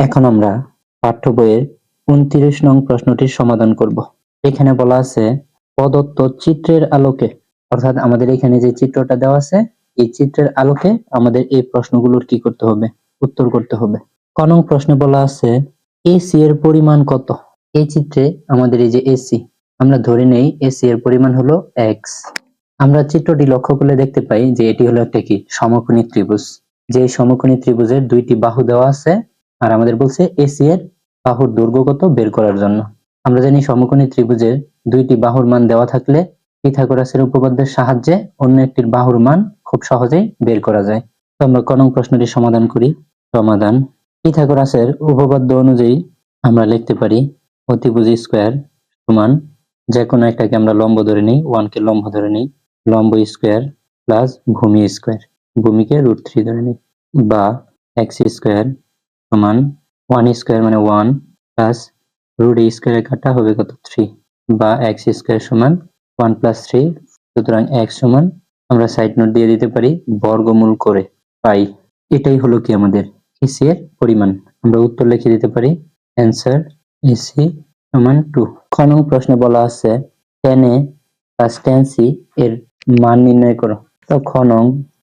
এখন আমরা পাঠ্য বইয়ের ২৯ নং প্রশ্নটির সমাধান করব। এখানে বলা আছে প্রদত্ত চিত্রের আলোকে, অর্থাৎ আমাদের এখানে যে চিত্রটা দেওয়া আছে এই চিত্রের আলোকে আমাদের এই প্রশ্নগুলোর কি করতে হবে, উত্তর করতে হবে। ক নং প্রশ্নে বলা আছে এসি এর পরিমাণ কত। এই চিত্রে আমাদের এই যে এসি, আমরা ধরে নেই এসি এর পরিমাণ হলো এক্স। আমরা চিত্রটি লক্ষ্য করলে দেখতে পাই যে এটি হলো একটা কি সমকোণী ত্রিভুজ। যে সমকোণী ত্রিভুজের দুইটি বাহু দেওয়া আছে আর আমাদের বলছে এসি এর বাহুর দৈর্ঘ্য কত বের করার জন্য। আমরা জানি সমকোণী ত্রিভুজের দুইটি বাহুর মান দেওয়া থাকলে পিথাগোরাসের উপপাদ্যের সাহায্যে অন্য একটির বাহুর মান খুব সহজেই বের করা যায়। তো আমরা ক নং প্রশ্নটি সমাধান করি। সমাধান: পিথাগোরাসের উপপাদ্য অনুযায়ী আমরা লিখতে পারি অতিভুজ স্কয়ার সমান, যে কোনো একটাকে আমরা লম্ব ধরে নিই, 1 কে লম্ব ধরে নিই, লম্ব স্কয়ার প্লাস ভূমি স্কয়ার, ভূমিকে √3 ধরে নিই, বা এক্স স্কয়ার সমান 1 স্কয়ার মানে 1 প্লাস √a স্কয়ারের কাটা হবে কত 3, বা এক্স স্কয়ার সমান 1 প্লাস 3। সুতরাং এক্স সমান আমরা সাইড নোট দিয়ে দিতে পারি বর্গমূল করে পাই। এটাই হলো কি আমাদের এসি এর পরিমাণ। আমরা উত্তর লিখে দিতে পারি অ্যান্সার এসি সমান 2। খ নং প্রশ্নে বলা আছে tan a plus tan c এর মান নির্ণয় করো। তো খ নং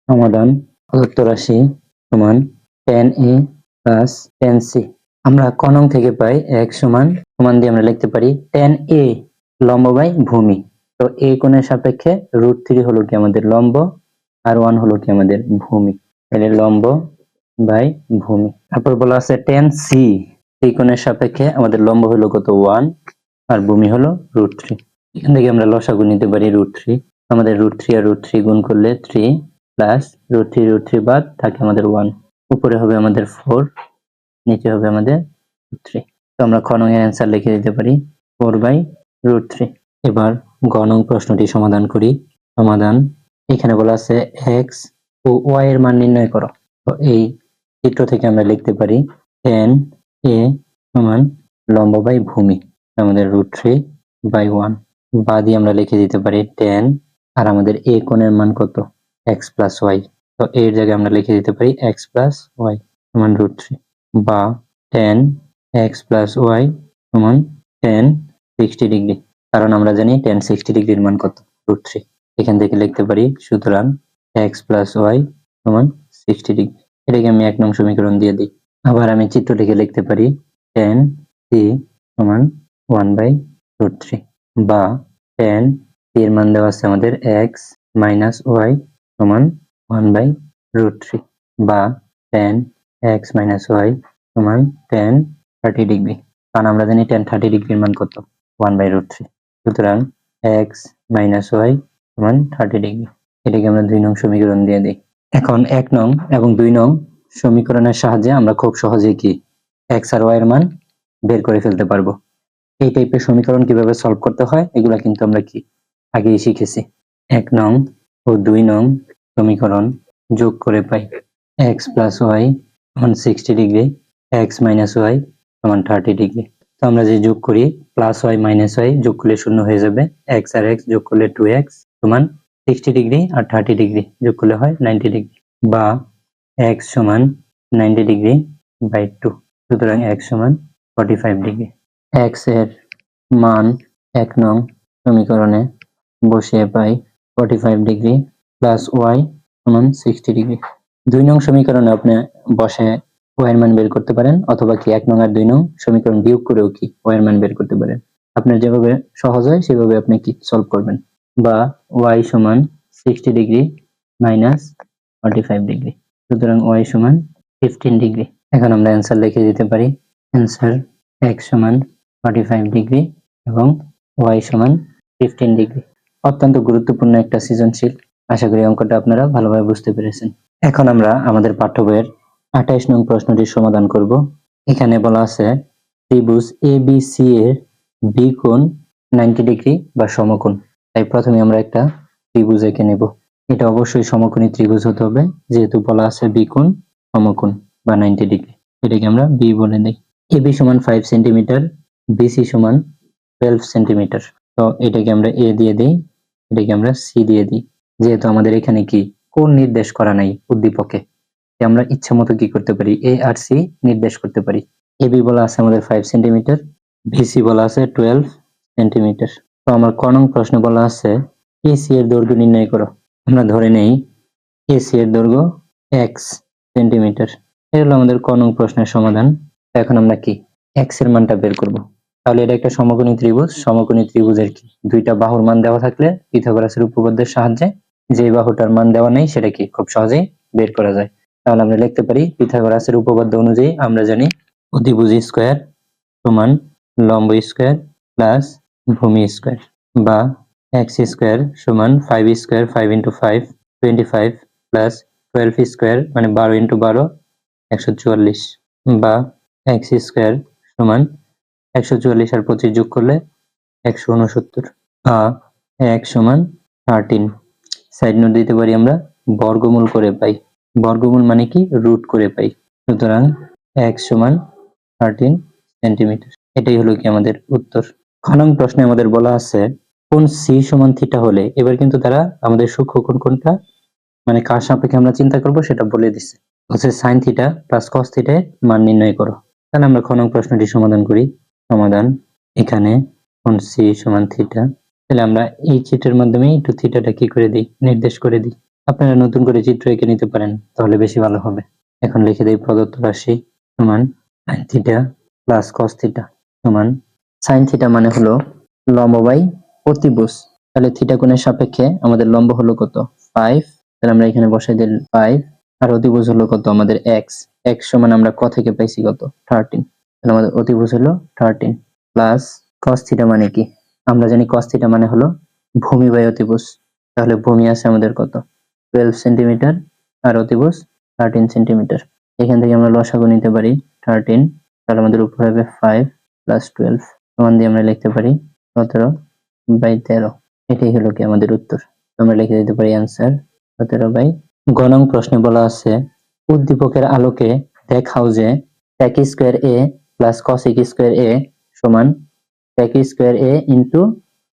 সমাধান: প্রদত্ত রাশি সমান tan a plus tan c। আমরা ক নং থেকে পাই x সমান সমান দিয়ে আমরা লিখতে পারি tan a লম্ব বাই ভূমি। তো a কোণের সাপেক্ষে √3 হলো কি আমাদের লম্ব আর 1 হলো কি আমাদের ভূমি, তাহলে লম্ব বাই ভূমি। তারপর বলা আছে tan c, এই কোণের সাপেক্ষে আমাদের লম্ব হলো কত 1 আর ভূমি হলো √3। এখান থেকে আমরা লসাগু নিতে পারি √3। আমাদের √3 আর √3 গুণ করলে 3 প্লাস √3 বাদ থাকে আমাদের 1, উপরে হবে আমাদের 4, নিচে হবে আমাদের √3। তো আমরা খ নং এর অ্যান্সার লিখে দিতে পারি 4/√3। এবার গ নং প্রশ্নটি সমাধান করি। সমাধান: এখানে বলা আছে x ও y এর মান নির্ণয় করো। তো এই চিত্র থেকে আমরা লিখতে পারি tan a সমান লম্ব বাই ভূমি, আমাদের √3/1, বা দিয়ে আমরা লিখে দিতে পারি tan, আর আমাদের a কোণের মান কত x প্লাস y, তো এর জায়গায় আমরা লিখে দিতে পারি x প্লাস y সমান √3, বা tan x প্লাস y সমান tan 60 ডিগ্রি, কারণ আমরা জানি tan 60 ডিগ্রির মান কত √3। এখান থেকে লিখতে পারি সুতরাং x প্লাস y সমান 60 ডিগ্রি। এটাকে আমি 1 নং সমীকরণ দিয়ে দিই। আবার আমি চিত্রটিকে লিখতে পারি tan c সমান 1/√3, বা tan c এর মান দেওয়া আছে আমাদের x মাইনাস y সমান 1/√3, বা tan x মাইনাস y সমান tan 30 ডিগ্রি, কারণ আমরা জানি tan 30 ডিগ্রির মান কত 1/√3। সুতরাং x মাইনাস y সমান 30 ডিগ্রি। এটাকে আমরা 2 নং সমীকরণ দিয়ে দিই। এখন 1 নং এবং 2 নং সমীকরণের সাহায্যে আমরা খুব সহজেই কি x আর y এর মান বের করে ফেলতে পারবো। এই টাইপের সমীকরণ কিভাবে সলভ করতে হয় এগুলা কিন্তু আমরা কি আগেই শিখেছি। 1 নং ও 2 নং সমীকরণ যোগ করে পাই x প্লাস y সমান 60 ডিগ্রি, x মাইনাস y সমান 30 ডিগ্রি। তো আমরা যে যোগ করি প্লাস y মাইনাস y যোগ করলে শূন্য হয়ে যাবে, x আর x যোগ করলে 2x সমান 60 ডিগ্রি, আর 30 ডিগ্রি যোগ করলে হয় 90 ডিগ্রি, বা x সমান 90 ডিগ্রি বাই 2। সুতরাং x সমান 45 ডিগ্রি। x এর মান 1 নং সমীকরণে বসিয়ে পাই 45 ডিগ্রি প্লাস y সমান 60 ডিগ্রি। 2 নং সমীকরণে আপনি বসে y এর মান বের করতে পারেন, অথবা কি 1 নং আর 2 নং সমীকরণ বিয়োগ করেও কি y এর মান বের করতে পারেন। আপনার যেভাবে সহজ হয় সেভাবে আপনি কি সলভ করবেন। বা y সমান 60 ডিগ্রি মাইনাস 45 ডিগ্রি, সুতরাং y সমান 15 ডিগ্রি। এখন আমরা অ্যান্সার লিখে দিতে পারি অ্যান্সার x সমান 45 ডিগ্রি এবং y সমান 15 ডিগ্রি। অত্যন্ত গুরুত্বপূর্ণ একটা সৃজনশীল। আশা করি অঙ্কটা আপনারা ভালোভাবে বুঝতে পেরেছেন। এখন আমরা আমাদের পাঠ্য বইয়ের 28 নং প্রশ্নটির সমাধান করব। এখানে বলা আছে ত্রিভুজ ABC এর বি কোণ 90 ডিগ্রি বা সমকোণ। তাই প্রথমে আমরা একটা ত্রিভুজ এঁকে নেব। এটা অবশ্যই সমকোণী ত্রিভুজ হতে হবে, যেহেতু বলা আছে বি কোণ সমকোণ বা 90 ডিগ্রি। এটাকে আমরা বি বলে দিই। AB সমান 5 সেন্টিমিটার, BC সমান 12 সেন্টিমিটার। তো এটাকে আমরা এ দিয়ে দিই, এটাকে আমরা সি দিয়ে দিই। যেহেতু আমাদের এখানে কি কোণ নির্দেশ করা নাই উদ্দীপকে, আমরা ইচ্ছা মতো কি করতে পারি এ আর সি নির্দেশ করতে পারি। এবি বলা আছে আমাদের 5 সেন্টিমিটার, বিসি বলা আছে 12 সেন্টিমিটার। তো আমার ক নং প্রশ্নে বলা আছে এসি এর দৈর্ঘ্য নির্ণয় করো। আমরা ধরে নেই এসি এর দৈর্ঘ্য এক্স সেন্টিমিটার। এই হলো আমাদের ক নং প্রশ্নের সমাধান। এখন আমরা কি এক্স এর মানটা বের করব। তাহলে এটা একটা সমকোণী ত্রিভুজ। সমকোণী ত্রিভুজের কি দুইটা বাহুর মান দেওয়া থাকলে পিথাগোরাসের উপপাদ্যের সাহায্যে যে বাহুটার মান দেওয়া নেই সেটা কি খুব সহজেই বের করা যায়। তাহলে আমরা লিখতে পারি পিথাগোরাসের উপপাদ্য অনুযায়ী আমরা জানি অতিভুজ স্কয়ার সমান লম্ব স্কয়ার প্লাস ভূমি স্কয়ার, বা এক্স স্কয়ার সমান 5 স্কয়ার 5 ইন্টু 5 25 প্লাস 12 স্কয়ার মানে 12 ইন্টু 12 144, বা এক্স স্কয়ার সমান 144 আর 25 যোগ করলে 169, বা x সমান 13। সাইড নোট দিতে পারি আমরা বর্গমূল করে পাই। বর্গমূল মানে কি রুট করে পাই। সুতরাং x সমান 13 সেন্টিমিটার। এটাই হলো কি আমাদের উত্তর। খ নং প্রশ্নে আমাদের বলা আছে কোণ সি সমান থিটা হলে, এবার কিন্তু তারা আমাদের সূক্ষ্মকোণ কোনটা মানে কার সাপেক্ষে আমরা চিন্তা করব সেটা বলে দিচ্ছে। হচ্ছে সাইন থিটা প্লাস কস থিটার মান নির্ণয় করো। তাহলে আমরা খ নং প্রশ্নটি সমাধান করি। সমাধান, এখানে কোণ সি সমান থিটা। তাহলে আমরা এই চিত্রের মাধ্যমে একটু থিটাটা কি করে দিই, নির্দেশ করে দিই। আপনারা নতুন করে চিত্র এঁকে নিতে পারেন, তাহলে বেশি ভালো হবে। এখন লিখে দিই প্রদত্ত রাশি সমান sine theta plus cos theta সমান, সাইন থিটা মানে হলো লম্ব বাই অতিভুজ। তাহলে থিটা কোণের সাপেক্ষে আমাদের লম্ব হলো কত 5, তাহলে আমরা এখানে বসাই দিই 5, আর অতিভুজ হলো কত আমাদের এক্স। এক্স সমান আমরা ক থেকে পাইছি কত 13, তাহলে আমাদের অতিভুজ হলো 13 প্লাস কস থিটা মানে কি আমরা জানি কস থিটা মানে হলো ভূমি বাই অতিভুজ। তাহলে ভূমি আছে আমাদের কত 12 সেন্টিমিটার আর অতিভুজ 13 সেন্টিমিটার। এখান থেকে আমরা লসাগু নিতে পারি 13, তাহলে আমাদের উপর হবে 5 প্লাস 12 সমান দিয়ে আমরা লিখতে পারি 17/13। এটাই হলো কি আমাদের উত্তর। আমরা লিখে দিতে পারি অ্যান্সার 17/। গ নং প্রশ্নে বলা আছে উদ্দীপকের আলোকে দেখাও যে sec square a plus cosec square a সমান sec square a into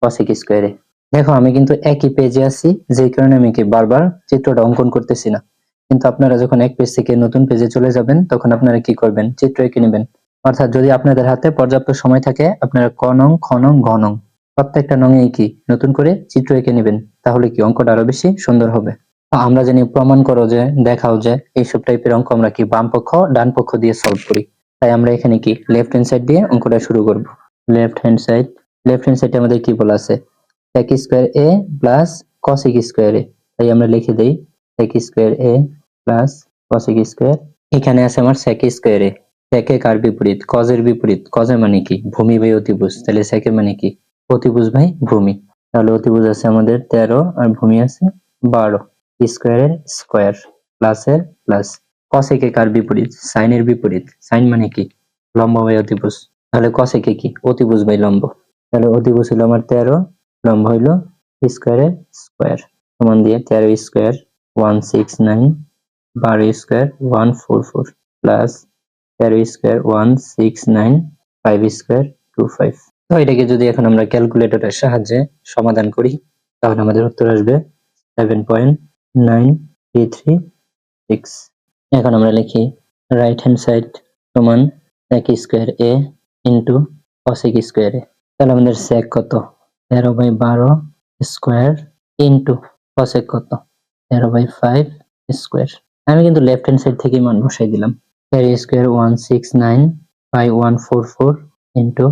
cosec square a। দেখো আমি কিন্তু একই পেজে আছি, যে কারণে আমি কি বারবার চিত্রটা অঙ্কন করতেছি না। কিন্তু আপনারা যখন এক পেজ থেকে নতুন পেজে চলে যাবেন তখন আপনারা কি করবেন, চিত্র এঁকে নেবেন। অর্থাৎ যদি আপনাদের হাতে পর্যাপ্ত সময় থাকে আপনারা ক নং, খ নং, ঘ নং প্রত্যেকটা নঙে কি নতুন করে চিত্র এঁকে নেবেন, তাহলে কি অঙ্কটা আরো বেশি সুন্দর হবে। আমরা জানি প্রমাণ করো যে, দেখাও যে, এইসব টাইপের অঙ্ক আমরা কি বাম পক্ষ ডান পক্ষ দিয়ে সলভ করি। তাই আমরা এখানে কি লেফট হ্যান্ড সাইড দিয়ে অঙ্কটা শুরু করব। Left hand side, left hand সাইডে আমাদের কি বলা আছে sec square a plus cosec square a। তাই আমরা লিখে দেই sec square a plus cosec square. এখানে আছে আমার sec স্কয়ার a। sec এর কার বিপরীত, cos এর বিপরীত। cos এর মানে কি ভূমি বাই অতিভুজ, তাহলে sec এর মানে কি অতিভুজ বাই ভূমি। তাহলে অতিভুজ আছে আমাদের 13 আর ভূমি আছে 12। স্কয়ারের স্কয়ার প্লাসের প্লাস। cosec এর কার বিপরীত, sin এর বিপরীত। sin মানে কি লম্ব বাই অতিভুজ, তাহলে cosec এ কি অতিভুজ বাই লম্ব। তাহলে অতিভুজ হলো আমার 13, লম্ব হইলো স্কয়ারের স্কয়ার সমান দিয়ে 13 square 169, 12 square 144 plus 13 square 169, 5 square 25। তো এটাকে যদি এখন আমরা ক্যালকুলেটরের সাহায্যে সমাধান করি তাহলে আমাদের উত্তর আসবে 7.9336। এখন আমরা লিখি রাইট হ্যান্ড সাইড সমান sec square a into cosec square a। তাহলে আমাদের sec কত 13/12 স্কয়ার ইন্টু cosec কত 13/5 স্কয়ার। আমি কিন্তু লেফট হ্যান্ড সাইড থেকে মান বসাই দিলাম। 13 স্কয়ার 169 বাই 144 ইন্টু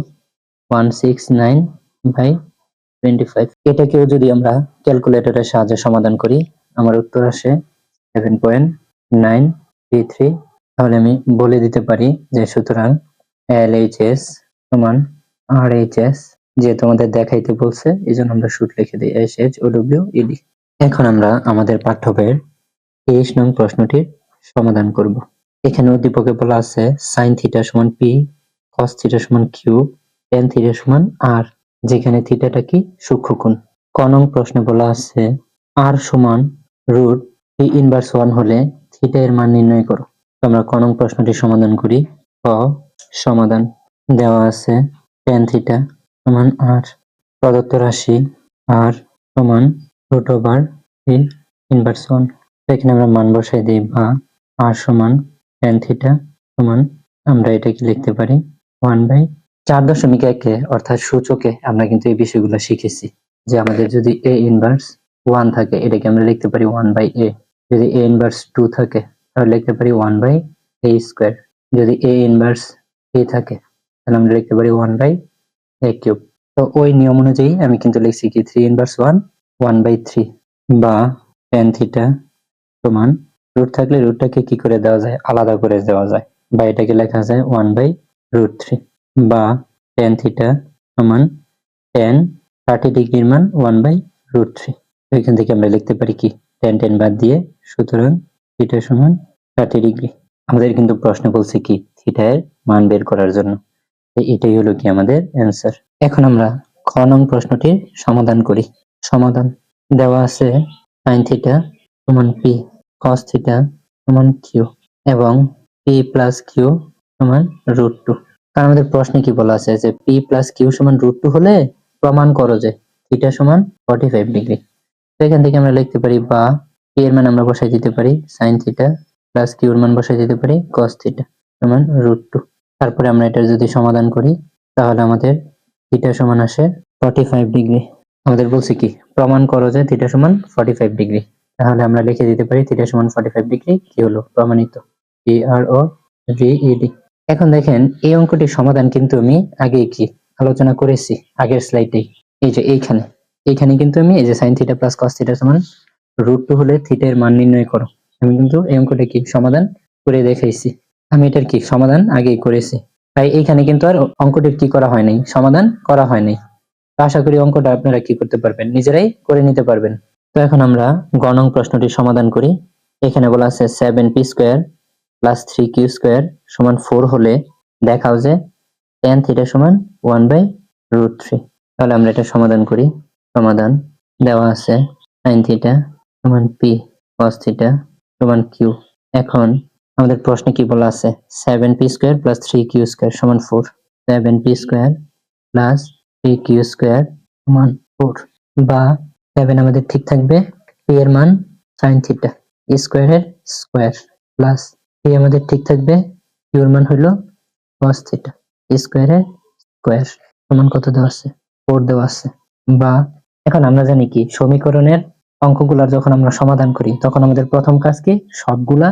169/25। এটাকেও যদি আমরা ক্যালকুলেটরের সাহায্যে সমাধান করি আমার উত্তর আসে 7.933। তাহলে আমি বলে দিতে পারি যে সুতরাং LHS সমান RHS, যেহেতু আমাদের দেখাইতে বলছে এই জন্য আমরা সূত্র লিখে দিই SHOWED। এখন আমরা আমাদের পাঠ্য বইয়ের 23 নং প্রশ্নটির সমাধান করব। এখানে উদ্দীপকে বলা আছে sin থিটা সমান p, cos থিটা সমান q, tan থিটা সমান r, যেখানে থিটাটা কি সূক্ষ্মকোণ। ক নং প্রশ্নে বলা আছে r সমান রুট p ইনভার্স 1 হলে থিটা এর মান নির্ণয় করো। তো আমরা ক নং প্রশ্নটি সমাধান করি। ক সমাধান, দেওয়া আছে tan থিটা সমান r, প্রদত্ত রাশি r সমান রুট ওভার p ইনভার্স 1। এখানে আমরা মান বসাই দিই, বা r সমান tan থিটা সমান আমরা এটাকে লিখতে পারি 1/4.1 অর্থাৎ সূচকে আমরা কিন্তু এই বিষয়গুলো শিখেছি যে আমাদের যদি a ইনভার্স 1 থাকে এটাকে আমরা লিখতে পারি 1/a, যদি a ইনভার্স 2 থাকে তাহলে লিখতে পারি 1/a স্কয়ার, যদি a ইনভার্স 3 থাকে তাহলে আমরা লিখতে পারি 1/a কিউব। তো ওই নিয়ম অনুযায়ী আমি কিন্তু লিখছি কি 3 ইনভার্স 1 1/3 বা tan থিটা সমান রুট থাকলে রুটটাকে কি করে দেওয়া যায়, আলাদা করে দেওয়া যায়, বা এটাকে লেখা যায় 1/√3 বা tan থিটা সমান tan 30 ডিগ্রির মান 1/√3। এখান থেকে আমরা লিখতে পারি কি tan বাদ দিয়ে, সুতরাং থিটা সমান 30 ডিগ্রি। আমাদের কিন্তু প্রশ্ন বলছে কি থিটা এর মান বের করার জন্য, এটাই হলো কি আমাদের অ্যান্সার। এখন আমরা খ নং প্রশ্নটির সমাধান করি। সমাধান দেওয়া আছে sin থিটা সমান p cos থিটা সমান q এবং p প্লাস q সমান √2। কারণ আমাদের প্রশ্নে কি বলা আছে যে p প্লাস q সমান √2 হলে প্রমাণ করো যে থিটা সমান 45 ডিগ্রি। তো এখান থেকে আমরা লিখতে পারি বা p এর মান আমরা বসাই দিতে পারি sin থিটা প্লাস q এর মান বসাই দিতে পারি cos থিটা সমান √2। তারপরে আমরা এটার যদি সমাধান করি তাহলে আমাদের থিটা সমান আসে 45 ডিগ্রি। আমাদের বলছে কি প্রমাণ করো যে থিটা সমান 45 ডিগ্রি, তাহলে আমরা লিখে দিতে পারি থিটা সমান 45 ডিগ্রি কি হলো প্রমাণিত, PROVED। এখন দেখেন এই অঙ্কটির সমাধান কিন্তু আমি আগে কি আলোচনা করেছি আগের স্লাইডেই, এই যে এইখানে কিন্তু আমি এই যে sin theta plus cos theta সমান √2 হলে থিটা এর মান নির্ণয় করো, আমি কিন্তু এই অঙ্কটা কি সমাধান করে দেখাইছি। আমি এটার কি সমাধান আগেই করেছি, তাই এইখানে কিন্তু আর অঙ্কটির কি করা হয় নাই, সমাধান করা হয় নাই। তো আশা করি অঙ্কটা আপনারা কি করতে পারবেন, নিজেরাই করে নিতে পারবেন। তো এখন আমরা গ নং প্রশ্নটি সমাধান করি। এখানে বলা আছে 7p square plus 3q square সমান 4 হলে দেখাও যে tan থিটা সমান 1/√3। তাহলে আমরা এটা সমাধান করি। সমাধান দেওয়া আছে sin থিটা সমান p cos থিটা সমান q। এখন আমাদের প্রশ্নে কি বলা আছে 7p square plus 3q square সমান 4, 7p square plus 3q square সমান 4 বা 7 আমাদের ঠিক থাকবে p এর মান sin থিটা স্কয়ারের স্কয়ার প্লাস 3 আমাদের ঠিক থাকবে q এর মান হলো cos থিটা স্কয়ারের স্কয়ার সমান কত দেওয়া আছে 4 দেওয়া আছে। বা এখন আমরা জানি কি সমীকরণের অঙ্কগুলার যখন আমরা সমাধান করি তখন আমাদের প্রথম কাজ কি সবগুলা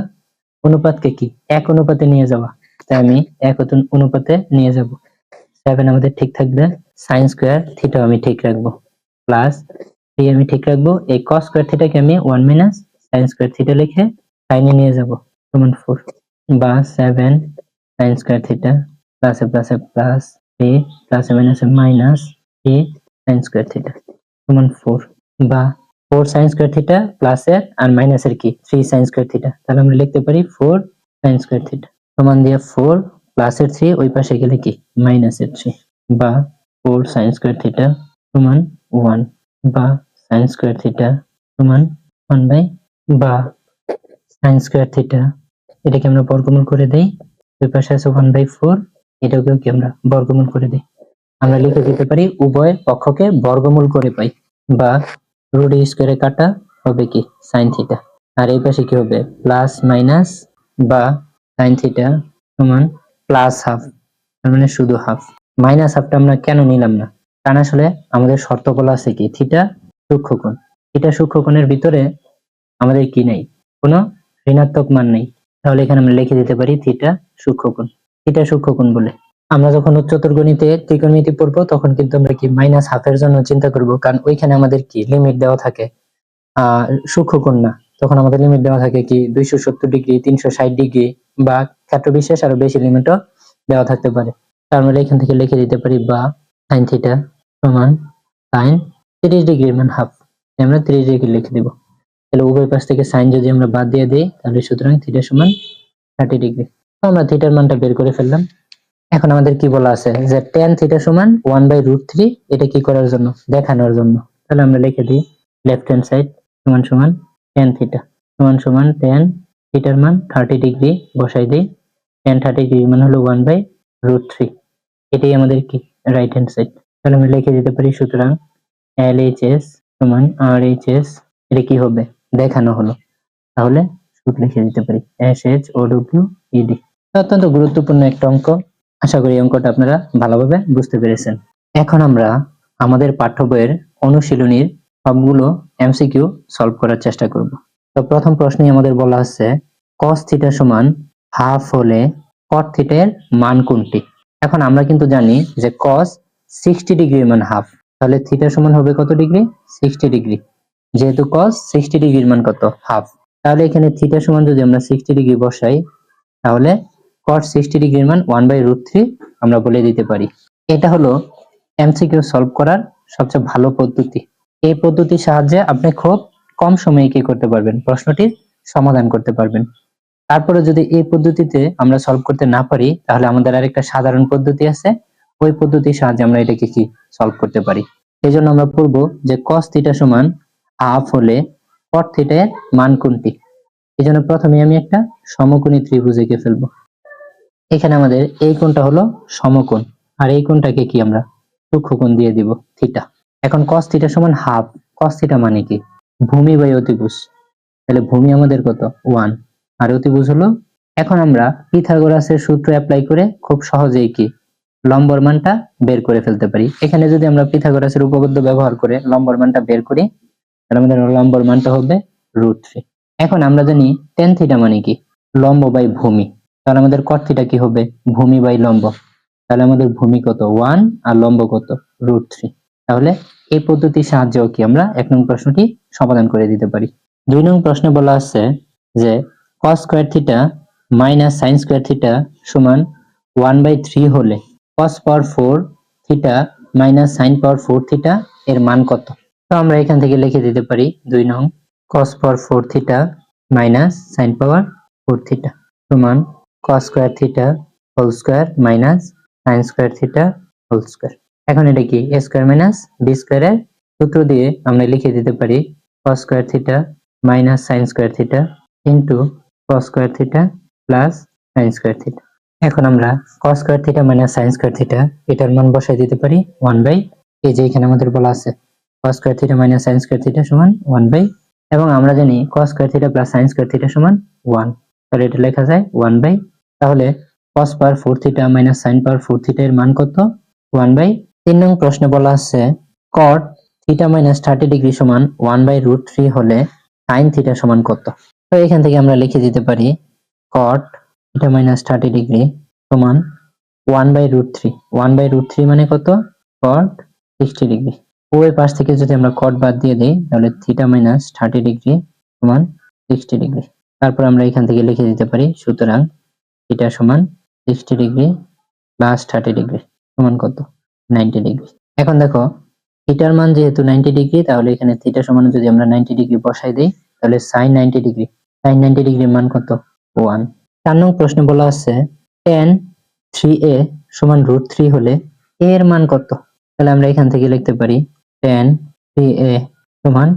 অনুপাতকে কি এক অনুপাতে নিয়ে যাওয়া, তাই আমি এক অনুপাতে নিয়ে যাব। 7 আমাদের ঠিক থাকবে, sin স্কয়ার থিটা আমি ঠিক রাখবো, প্লাস 3 আমি ঠিক রাখবো, এই cos স্কয়ার থিটাকে আমি 1 মাইনাস sin স্কয়ার থিটা লিখে সাইনে নিয়ে যাব সমান 4 বা 7 sin স্কয়ার থিটা প্লাসে প্লাসে প্লাস 3 প্লাসে মাইনাসে মাইনাস 3 sin স্কয়ার থিটা সমান 4 বা 4 sin স্কয়ার থিটা প্লাসের আর মাইনাসের কি 3 sin স্কয়ার থিটা, তাহলে আমরা লিখতে পারি 4 sin স্কয়ার থিটা সমান দিয়ে 4 প্লাসের 3 ওই পাশে গেলে কি মাইনাসের 3 বা 4 sin স্কয়ার থিটা সমান 1 বা sin স্কয়ার থিটা সমান 1 বাই বা sin স্কয়ার থিটা এটাকে আমরা বর্গমূল করে দেই, ওই পাশে আছে 1/4, এটাকেও কি আমরা বর্গমূল করে দেই। আমরা লিখে দিতে পারি উভয় পক্ষকে বর্গমূল করে পাই বা রুট স্কয়ারে কাটা হবে কি sin থিটা, আর এই পাশে কি হবে প্লাস মাইনাস বা sin থিটা সমান প্লাস হাফ, তার মানে শুধু হাফ। মাইনাস হাফটা আমরা কেন নিলাম না, কারণ আসলে আমাদের শর্ত বলা আছে কি থিটা সূক্ষ্মকোণ, থিটা সূক্ষ্মকোণের ভিতরে আমাদের কি নাই কোনো ঋণাত্মক মান নেই, তাহলে এখানে আমরা লিখে দিতে পারি থিটা সূক্ষ্মকোণ। থিটা সূক্ষ্মকোণ বলে আমরা যখন উচ্চতর গণিতে ত্রিকোণমিতি পড়বো তখন কিন্তু আমরা কি মাইনাস হাফের জন্য চিন্তা করব, কারণ ওইখানে আমাদের কি লিমিট দেওয়া থাকে সূক্ষ্মকোণ না, তখন আমাদের লিমিট দেওয়া থাকে কি 270 ডিগ্রি 360 ডিগ্রি বা ক্ষেত্র বিশেষ আরো বেশি লিমিটও দেওয়া থাকতে পারে। তার মানে এখান থেকে লিখে দিতে পারি বা sin থিটা সমান sin 30 ডিগ্রির মান হাফ, আমরা 30 ডিগ্রি লিখে দিব। তাহলে উভয় পাশ থেকে sin যদি আমরা বাদ দিয়ে দিই তাহলে সুতরাং থিটা সমান 30 ডিগ্রি। তো আমরা থিটার মানটা বের করে ফেললাম। এখন আমাদের কি বলা আছে যে tan থিটা সমান 1/√3, এটা কি করার জন্য দেখানোর জন্য, তাহলে আমরা লিখে দিই লেফট হ্যান্ড সাইড সমান সমান tan থিটা সমান সমান tan থিটার মান 30 ডিগ্রি বসাই দিই, tan 30 ডিগ্রি মান হলো 1/√3, এটাই আমাদের কি রাইট হ্যান্ড সাইড। তাহলে আমরা লিখে দিতে পারি সুতরাং LHS সমান RHS, এটা কি হবে দেখানো হলো, তাহলে সূত্র লিখে দিতে পারি SHOWED। অত্যন্ত গুরুত্বপূর্ণ একটা অঙ্ক। আশা করি অঙ্কটা আপনারা ভালোভাবে বুঝতে পেরেছেন। এখন আমরা আমাদের পাঠ্য বইয়ের অনুশীলনীর সবগুলো এমসিকিউ সলভ করার চেষ্টা করব। তো প্রথম প্রশ্নে আমাদের বলা আছে cos থিটা সমান হাফ হলে cot থিটা এর মান কোনটি? এখন আমরা কিন্তু জানি যে cos 60 ডিগ্রির মান হাফ, তাহলে থিটা সমান হবে কত ডিগ্রি? 60 ডিগ্রি। যেহেতু cos 60 ডিগ্রির মান কত? হাফ, তাহলে এখানে থিটা সমান যদি আমরা 60 ডিগ্রি বসাই তাহলে cot 60 ডিগ্রির মান 1/√3 আমরা বলে দিতে পারি। এটা হলো এমসিকিউ সলভ করার সবচেয়ে ভালো পদ্ধতি। এই পদ্ধতির সাহায্যে আপনি খুব কম সময়ে কি করতে পারবেন? প্রশ্নটির সমাধান করতে পারবেন। তারপরে যদি এই পদ্ধতিতে আমরা সলভ করতে না পারি তাহলে আমাদের আরেকটা সাধারণ পদ্ধতি আছে, ওই পদ্ধতির সাহায্যে আমরা এটাকে কি সলভ করতে পারি। এই জন্য আমরা পড়বো যে cos থিটা সমান হাফ হলে cot থিটা এর মান কোনটি। এই জন্য প্রথমে আমি একটা সমকোণী ত্রিভুজ এঁকে ফেলবো। এখানে আমাদের এই কোণটা হলো সমকোণ, আর এই কোণটাকে কি আমরা সূক্ষ্মকোণ দিয়ে দিব থিটা। এখন cos থিটা সমান হাফ, cos থিটা মানে কি? ভূমি বাই অতিভুজ, তাহলে ভূমি আমাদের কত? 1, আর অতিভুজ হলো। এখন আমরা পিথাগোরাসের সূত্র অ্যাপ্লাই করে খুব সহজেই কি লম্বর মানটা বের করে ফেলতে পারি। এখানে যদি আমরা পিথাগোরাসের উপপাদ্য ব্যবহার করে লম্বর মানটা বের করি তাহলে আমাদের লম্বর মানটা হবে √3। এখন আমরা জানি tan থিটা মানে কি? লম্ব বাই ভূমি, তাহলে আমাদের cot থিটা কি হবে? ভূমি বাই লম্ব, তাহলে আমাদের ভূমি কত? 1 আর লম্ব কত? √3। তাহলে এই পদ্ধতির সাহায্যেও কি আমরা 1 নং প্রশ্নটি সমাধান করে দিতে পারি। 2 নং প্রশ্নে বলা আছে যে cos square theta minus sin square theta সমান 1/3 হলে cos power 4 theta minus sin power 4 theta এর মান কত? তো আমরা এখান থেকে লিখে দিতে পারি 2 নং cos power 4 theta minus sin power 4 theta সমান cos square theta whole square minus sin square theta whole square. এখন এটা কি a square minus b square এর সূত্র দিয়ে আমরা লিখে দিতে পারি cos square theta minus sin square theta into cos square theta plus sin square theta. এখন আমরা cos square theta minus sin square theta এটার মান বসাই দিতে পারি 1/, এই যে এখানে আমাদের বলা আছে cos square theta minus sin square theta সমান 1/, এবং আমরা জানি cos square theta plus sin square theta সমান 1, তাহলে এটা লেখা যায় 1/। তাহলে cos power 4 theta minus sin power 4 theta এর মান কত? 1/। 3 নং প্রশ্নে বলা আছে cot থিটা মাইনাস 30 ডিগ্রি সমান 1/√3 হলে sin থিটা সমান কত? তো এখান থেকে আমরা লিখে দিতে পারি cot থিটা মাইনাস 30 ডিগ্রি সমান 1/√3। 1/√3 মানে কত? cot 60 degree. ওই পাশ থেকে যদি আমরা cot বাদ দিয়ে দেই তাহলে থিটা মাইনাস 30 ডিগ্রি সমান 60 ডিগ্রি। তারপর আমরা এখান থেকে লিখে দিতে পারি সুতরাং থিটা সমান 60 ডিগ্রি প্লাস 30 ডিগ্রি সমান কত? 90 ডিগ্রি। এখন দেখো থিটার মান যেহেতু 90 ডিগ্রি, তাহলে এখানে থিটা সমান যদি আমরা 90 ডিগ্রি বসাই দেই তাহলে sin 90 ডিগ্রি, sin 90 ডিগ্রির মান কত? 1। 4 নং প্রশ্নে বলা আছে tan 3a সমান √3 হলে a এর মান কত? তাহলে আমরা এখান থেকে লিখতে পারি tan 3a সমান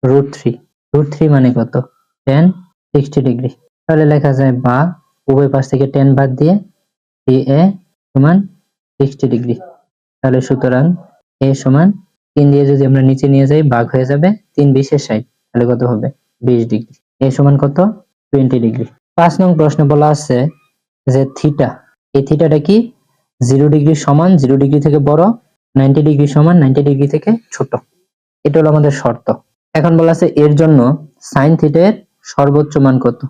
√3। √3 মানে কত? tan 60 degree. তাহলে লেখা যায় বা উভয় পাশ থেকে tan বাদ দিয়ে 3a সমান 60 ডিগ্রি। তাহলে সুতরাং a সমান 3 দিয়ে যদি আমরা নিচে নিয়ে যাই ভাগ হয়ে যাবে 3 20 60, তাহলে কত হবে? 20 ডিগ্রি। a সমান কত? 20 ডিগ্রি। 5 নং প্রশ্নে বলা আছে যে থিটা, এই থিটাটা কি 0 ডিগ্রি সমান 0 ডিগ্রি থেকে বড়, 90 ডিগ্রি সমান 90 ডিগ্রি থেকে ছোট। এটা হলো আমাদের শর্ত। এখন বলা আছে এর জন্য sin থিটা এর সর্বোচ্চ মান কত?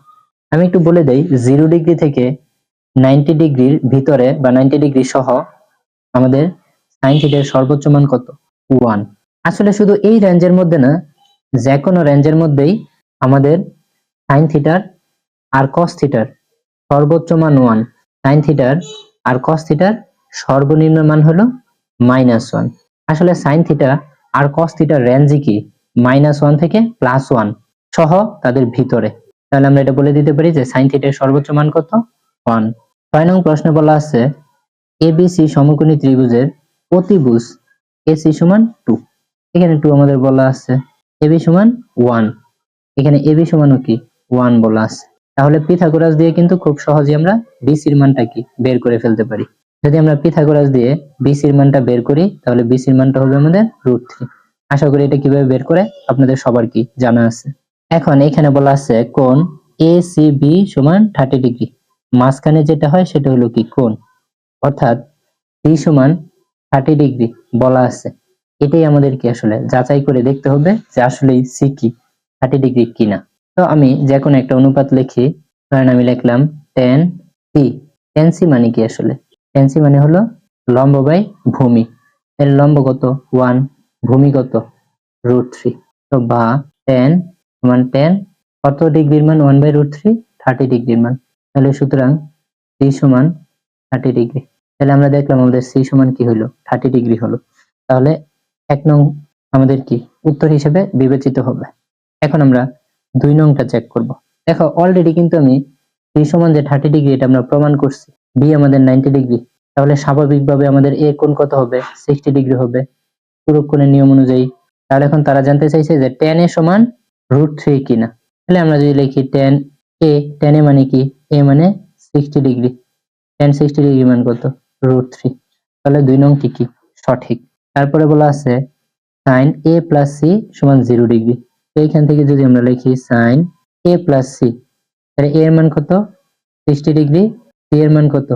আমি একটু বলে দেই 0 ডিগ্রি থেকে 90 ডিগ্রির ভিতরে বা 90 ডিগ্রি সহ আমাদের sin থিটার সর্বোচ্চ মান কত? 1। আসলে শুধু এই রেঞ্জের মধ্যে না, যে কোনো রেঞ্জের মধ্যেই আমাদের sin থিটার আর cos থিটার সর্বোচ্চ মান 1, sin থিটার আর cos থিটার সর্বনিম্ন মান হলো -1। আসলে sin থিটা আর cos থিটার রেঞ্জই কি -1 থেকে +1 সহ তাদের ভিতরে। তাহলে আমরা এটা বলে দিতে পারি যে sin থিটার সর্বোচ্চ মান কত? 1। 6 নং প্রশ্নে বলা আছে ABC সমকোণী ত্রিভুজের অতিভুজ AC সমান 2। এখানে 2 আমাদের বলা আছে, AB সমান 1, এখানে AB সমানও কি 1 বলা আছে। তাহলে পিথাগোরাস দিয়ে কিন্তু খুব সহজেই আমরা BC এর মানটা কি বের করে ফেলতে পারি। যদি আমরা পিথাগোরাস দিয়ে BC এর মানটা বের করি তাহলে BC এর মানটা হবে আমাদের √3। আশা করি এটা কিভাবে বের করে আপনাদের সবার কি জানা আছে। এখন এখানে বলা আছে কোণ ACB সমান 30 ডিগ্রি মাঝখানে যেটা হয় সেটা হলো কি কোণ, অর্থাৎ সি সমান 30 ডিগ্রি বলা আছে। এটাই আমাদের কি আসলে যাচাই করে দেখতে হবে যে আসলে সি কি 30 ডিগ্রি কিনা। তো আমি যে কোনো একটা অনুপাত লিখি, ধরেন আমি লিখলাম টেন সি। টেন সি মানে কি আসলে? টেন সি মানে হলো লম্ব বাই ভূমি। এর লম্ব কত 1, ভূমি কত √3। তো বা টেন সমান টেন কত ডিগ্রির মান 1/√3, 30 ডিগ্রির মান। তাহলে সুতরাং সি সমান 30 ডিগ্রি। তাহলে আমরা দেখলাম আমাদের সি সমান কি হলো 30 ডিগ্রি হলো। তাহলে 1 নং আমাদের কি উত্তর হিসেবে বিবেচিত হবে। এখন আমরা 2 নংটা চেক করব। দেখো অলরেডি কিন্তু আমি সি সমান যে 30 ডিগ্রি এটা আমরা প্রমাণ করছি, বি আমাদের 90 ডিগ্রি। তাহলে স্বাভাবিকভাবে আমাদের এ কোণ কত হবে 60 ডিগ্রি হবে পূরক কোণের নিয়ম অনুযায়ী। তাহলে এখন তারা জানতে চাইছে যে tan এ সমান √3 কিনা। তাহলে আমরা যদি লিখি tan এ মানে কি এ মানে 60 ডিগ্রি, tan 60 ডিগ্রি মান কত √3। তাহলে 2 নংটি কি সঠিক। তারপরে বলা আছে sin a প্লাস c সমান 0 ডিগ্রি। তো এইখান থেকে যদি আমরা লিখি sin a প্লাস c, তাহলে a এর মান কত 60 ডিগ্রি, c এর মান কত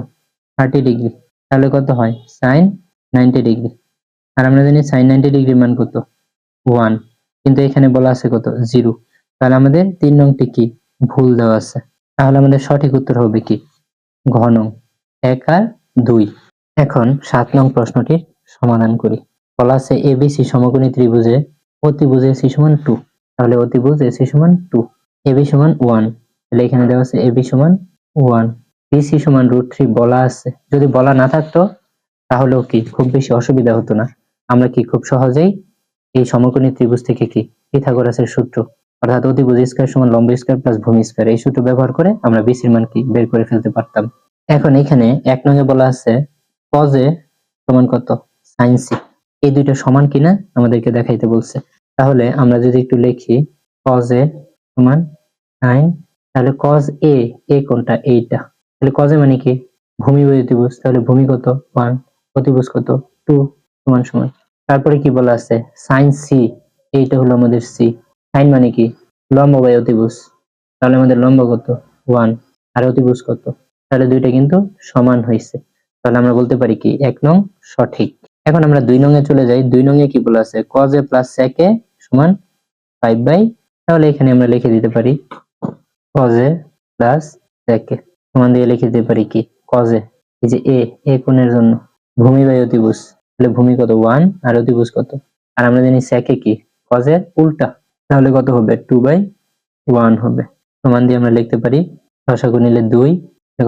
30 ডিগ্রি। তাহলে কত হয় sin 90 ডিগ্রি। আর আমরা জানি sin 90 ডিগ্রির মান কত 1, কিন্তু এখানে বলা আছে কত 0। তাহলে আমাদের 3 নংটি কি ভুল দেওয়া আছে। তাহলে আমাদের সঠিক উত্তর হবে কি ঘ নং 1 আর 2। এখন 7 নং প্রশ্নটির সমাধান করি। বলা আছে এবিসি সমকোণী ত্রিভুজে অতিভুজ এসি সমান 2। তাহলে অতিভুজ এসি সমান 2, এবি সমান 1। তাহলে এখানে দেওয়া আছে এবি সমান 1, বিসি সমান √3 বলা আছে। যদি বলা না থাকতো তাহলেও কি খুব বেশি অসুবিধা হতো না। আমরা কি খুব সহজেই এই সমকোণী ত্রিভুজ থেকে কি পিথাগোরাসের সূত্র, অর্থাৎ অতিভুজ স্কয়ার সমান লম্ব স্কয়ার প্লাস ভূমি স্কয়ার, এই সূত্র ব্যবহার করে আমরা বিসির মান কি বের করে ফেলতে পারতাম। এখন এখানে 1 নং-এ বলা আছে cos a সমান কত sin c। এই দুইটা সমান কিনা আমাদেরকে দেখাইতে বলছে। তাহলে আমরা যদি একটু লিখি cos a সমান sin, তাহলে cos a, a কোনটা এইটা, তাহলে cos a মানে কি ভূমি বাই অতিভুজ, তাহলে ভূমি কত 1, অতিভুজ কত 2 সমান সমান। তারপরে কি বলা আছে sin c, এইটা হলো আমাদের c। sin মানে কি লম্ব বাই অতিভুজ, তাহলে আমাদের লম্ব কত 1 আর অতিভুজ কত, তাহলে দুইটা কিন্তু সমান হয়েছে। তাহলে আমরা বলতে পারি কি 1 নং সঠিক। এখন আমরা 2 নং-এ চলে যাই। 2 নং-এ কি বলা আছে cos a plus sec a সমান 5/, তাহলে এখানে আমরা লিখে দিতে পারি cos a plus sec a সমান দিয়ে লিখে দিতে পারি কি cos a, এই যে a কোণের জন্য ভূমি বাই অতিভুজ, তাহলে ভূমি কত 1 আর অতিভুজ কত, আর আমরা জানি sec a কি cos এর উল্টা, তাহলে কত হবে 2/1 হবে। সমান দিয়ে আমরা লিখতে পারি লসাগু নিলে 2,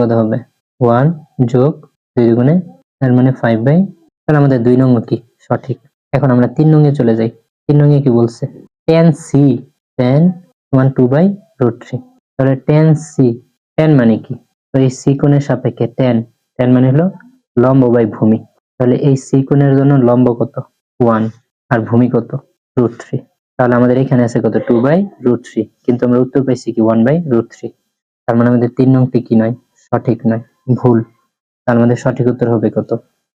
কত হবে 1 যোগ 2 গুণে তার মানে 5/, তাহলে আমাদের 2 নং কি সঠিক। এখন আমরা 3 নং-এ চলে যাই। 3 নং-এ কি বলছে tan c, tan সমান 2/√3। তাহলে tan c, tan মানে কি, তো এই c কোণের সাপেক্ষে tan মানে হলো লম্ব বাই ভূমি, তাহলে এই c কোণের জন্য লম্ব কত 1 আর ভূমি কত √3। তাহলে আমাদের এখানে আছে কত 2/√3, কিন্তু আমরা উত্তর পাইছি কি 1/√3। তার মানে আমাদের 3 নংটি কি নয় সঠিক নয়, ভুল। তার মানে সঠিক উত্তর হবে কত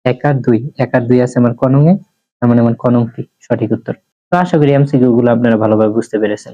1 আর 2। 1 আর 2 আছে আমার ক নং-এ, তার মানে আমার ক নংটি সঠিক উত্তর। তো আশা করি এমসিকিউ গুলো আপনারা ভালোভাবে বুঝতে পেরেছেন।